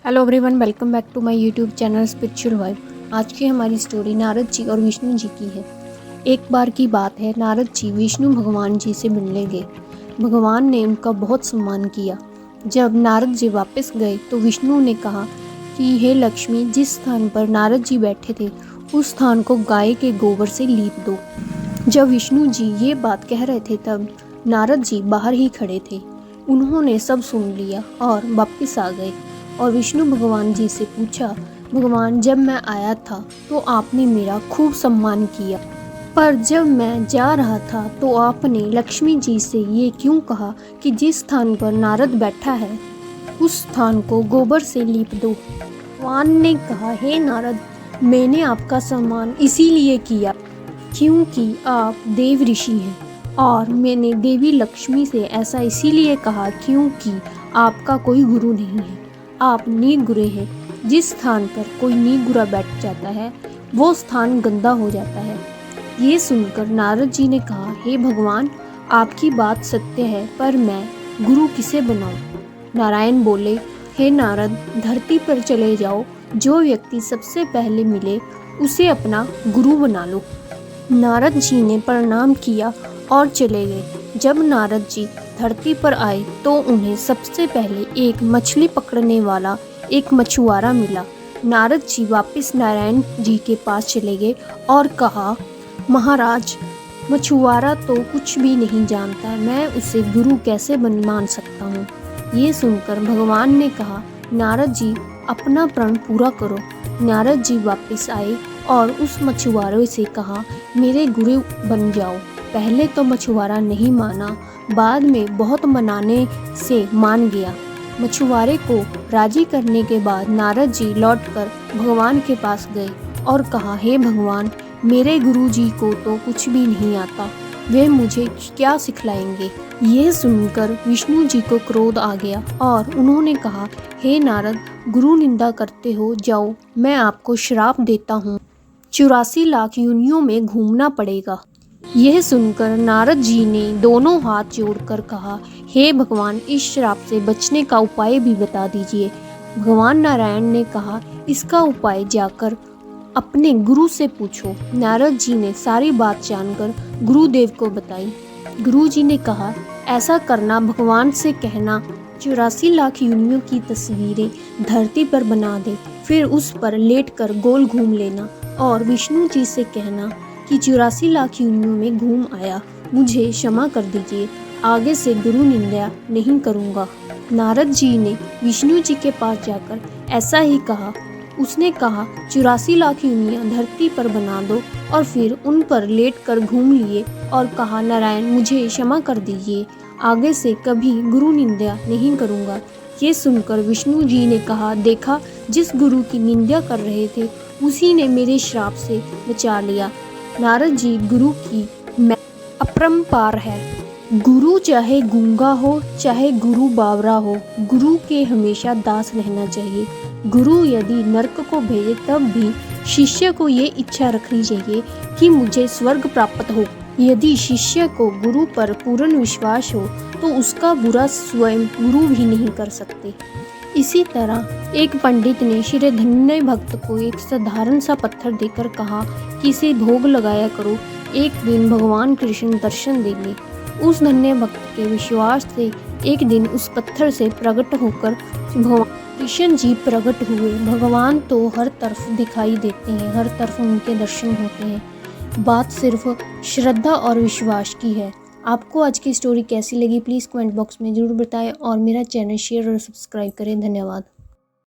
Hello everyone, welcome back to my YouTube channel spiritual vibe. आज की हमारी story Narad ji और विष्णु जी की है। एक बार की बात है, नारद जी विष्णु भगवान जी से मिलने गए। भगवान ने उनका बहुत सम्मान किया। जब नारद जी वापस गए तो विष्णु ने कहा कि हे लक्ष्मी, जिस स्थान पर नारद जी बैठे थे उस स्थान को गाय के गोबर से लीप दो। जब विष्णु जी ये बात कह रहे थे तब नारद जी बाहर ही खड़े थे। उन्होंने सब सुन लिया और वापस आ गए और विष्णु भगवान जी से पूछा, भगवान, जब मैं आया था तो आपने मेरा खूब सम्मान किया, पर जब मैं जा रहा था तो आपने लक्ष्मी जी से ये क्यों कहा कि जिस स्थान पर नारद बैठा है उस स्थान को गोबर से लीप दो। भगवान ने कहा, हे नारद, मैंने आपका सम्मान इसीलिए किया क्योंकि आप देव ऋषि हैं, और मैंने देवी लक्ष्मी से ऐसा इसीलिए कहा क्योंकि आपका कोई गुरु नहीं है, आप निगुरे हैं। जिस स्थान पर कोई निगुरा बैठ जाता है वो स्थान गंदा हो जाता है। ये सुनकर नारद जी ने कहा, हे भगवान, आपकी बात सत्य है, पर मैं गुरु किसे बनाऊं? नारायण बोले, हे नारद, धरती पर चले जाओ, जो व्यक्ति सबसे पहले मिले उसे अपना गुरु बना लो। नारद जी ने प्रणाम किया और चले गए। जब नारद जी धरती पर आए तो उन्हें सबसे पहले एक मछली पकड़ने वाला एक मछुआरा मिला। नारद जी वापस नारायण जी के पास चले गए और कहा, महाराज, मछुआरा तो कुछ भी नहीं जानता, मैं उसे गुरु कैसे मान सकता हूँ। ये सुनकर भगवान ने कहा, नारद जी, अपना प्रण पूरा करो। नारद जी वापस आए और उस मछुआरे से कहा, मेरे गुरु बन जाओ। पहले तो मछुआरा नहीं माना, बाद में बहुत मनाने से मान गया। मछुआरे को राजी करने के बाद नारद जी लौटकर भगवान के पास गए और कहा, हे भगवान, मेरे गुरु जी को तो कुछ भी नहीं आता, वे मुझे क्या सिखलाएंगे। ये सुनकर विष्णु जी को क्रोध आ गया और उन्होंने कहा, हे नारद, गुरु निंदा करते हो, जाओ, मैं आपको श्राप देता हूँ, 84 लाख योनियों में घूमना पड़ेगा। यह सुनकर नारद जी ने दोनों हाथ जोड़कर कहा, हे भगवान, इस श्राप से बचने का उपाय भी बता दीजिए। भगवान नारायण ने कहा, इसका उपाय जाकर अपने गुरु से पूछो। नारद जी ने सारी बात जानकर गुरुदेव को बताई। गुरु जी ने कहा, ऐसा करना, भगवान से कहना 84 लाख योनियों की तस्वीरें धरती पर बना दे, फिर उस पर लेटकर गोल घूम लेना और विष्णु जी से कहना कि 84 लाख योनियों में घूम आया, मुझे क्षमा कर दीजिए, आगे से गुरु निंदा नहीं करूँगा। नारद जी ने विष्णु जी के पास जाकर ऐसा ही कहा। उसने कहा, 84 लाख योनियाँ धरती पर बना दो और फिर उन पर लेटकर घूम लिए और कहा, नारायण, मुझे क्षमा कर दीजिए, आगे से कभी गुरु निंदा नहीं करूँगा। ये सुनकर विष्णु जी ने कहा, देखा, जिस गुरु की निंदा कर रहे थे उसी ने मेरे श्राप से बचा लिया। नारद जी, गुरु की मैं अपरंपार है। गुरु चाहे गूंगा हो चाहे गुरु बावरा हो, गुरु के हमेशा दास रहना चाहिए। गुरु यदि नरक को भेजे तब भी शिष्य को ये इच्छा रखनी चाहिए कि मुझे स्वर्ग प्राप्त हो। यदि शिष्य को गुरु पर पूर्ण विश्वास हो तो उसका बुरा स्वयं गुरु भी नहीं कर सकते। इसी तरह एक पंडित ने श्री धन्य भक्त को एक साधारण सा पत्थर देकर कहा कि इसे भोग लगाया करो, एक दिन भगवान कृष्ण दर्शन देंगे। उस धन्य भक्त के विश्वास से एक दिन उस पत्थर से प्रकट होकर भगवान कृष्ण जी प्रकट हुए। भगवान तो हर तरफ दिखाई देते हैं, हर तरफ उनके दर्शन होते हैं। बात सिर्फ श्रद्धा और विश्वास की है। आपको आज की स्टोरी कैसी लगी प्लीज़ कमेंट बॉक्स में ज़रूर बताएं और मेरा चैनल शेयर और सब्सक्राइब करें। धन्यवाद।